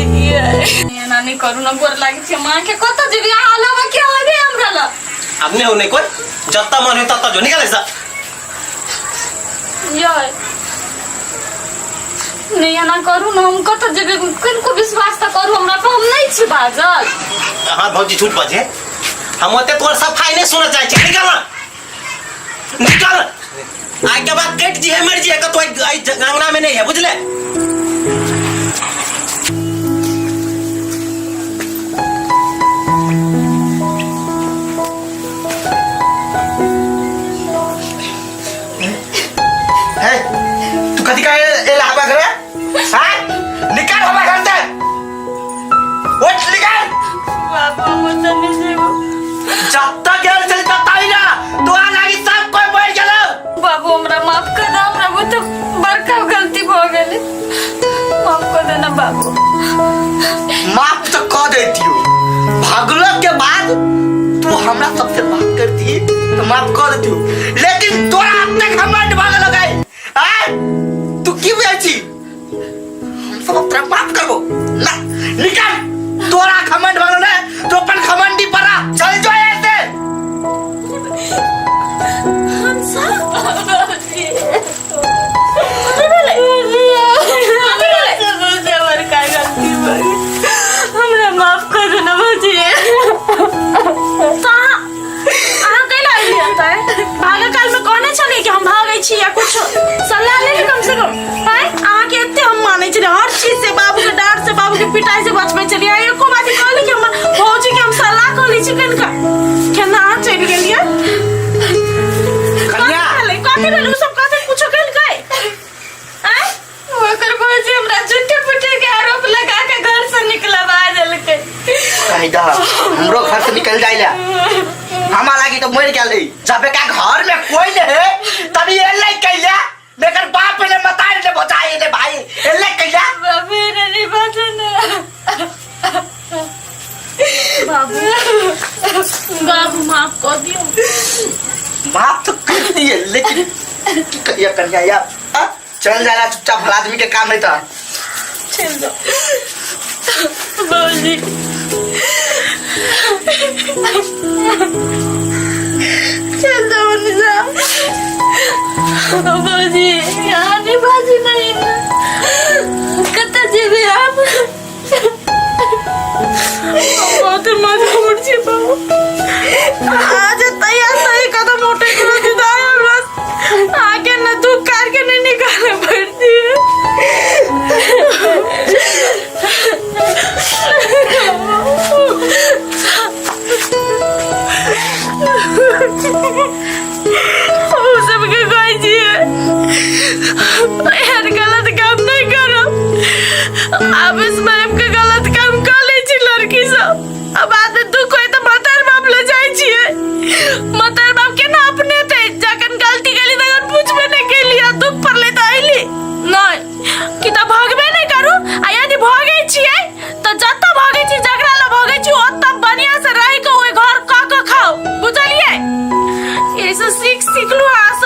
नानी करू ना गोर लागे छे मां के कत जेबी आलावा के आगे हमराला आपने होने कोन जत्ता मन हो तत्ता जो निकाले सा यार नहीं ना करू ना हम कत जेबी किनको विश्वास त करू हमरा पे हम नहीं छी बाजल। हां भौजी झूठ बाजे हम ओते तोर सफाई नहीं सुना चाहे छे निकाल निकाल आगे बात गेट जी है मर जी है तो अंगना में नहीं है बुझले। निकाल हमारे घर से उठ निकाल बाबा मत निजेबो जब तक गेल चल बताई ना तो आ लागी सब कोई बोल गेलो बाबू हमरा माफ कर दे हमरा वो तो बड़का गलती हो गेले माफ कर देना बाबू। माफ तो कर देती हो भागलो के बाद तू हमरा सबसे बात करती तो माफ कर देती हो लेकिन तोरा अब तक हमरा भागलो गई आ तू क्यों बेची सब तरफ माफ करो ना निकाल तोरा खमंड वाला ना तो अपन खमंडी परा चल जो ऐसे हंसा हमरा माफ कर देना भौजी भागा काल में कौन चले कि हम भागे छी या कुछ सलाह ले कम से कम है आके एते हम माने छी हर चीज से बाबू के डांट से बाबू के पिटाई से बचबे चली आई एको बात कहली कि हम भौजी के हम सलाह कहली छी कनका केना चल गेलिए कन्या काके रे सब कासे पूछो कल गए हैं ओकर भौजी हमरा झूठे पुटे के आरोप लगा के घर से निकलवा देलके कहिदा हमरो घर से निकल जाइला हमारा लागी तो मर गेल रही जब का घर में कोई नहीं है तभी ये ले कैला लेकर बाप ने बताए ने बचाए ने भाई ये ले कैला बाबू ने नहीं बचना बाबू माफ कर दियो माफ तो कर दिए लेकिन कहिया कन्या यार चल जाला चुपचाप भला आदमी के काम नहीं था चल दो बाबूजी चल दो निजा बाबूजी यहाँ नहीं बाजी नहीं ना कत्ता जेबे आप बहुत मजबूर छी बाबू आज तैयार सही कदम उठे के जुदाई बस आगे न तू कार के नहीं निकाले पड़ती है वो सब के कोई जी यार गलत काम नहीं करो अब इस मैम के गलत काम कर ले छी लड़की सब अब आते तू कोई तो मतर बाप ले जाई छिए मतर बाप के ना अपने थे जकन गलती कली तगन पूछबे नहीं के लिया दुख पर ले तो आइली नहीं कि त भागबे नहीं करू आ यदि भागे छिए तो जत्ता भागे छी झगड़ा ला भागे छी ओत्ता बढ़िया से रह के ओए घर का खाओ बुझलिए ऐसे सीख लो आस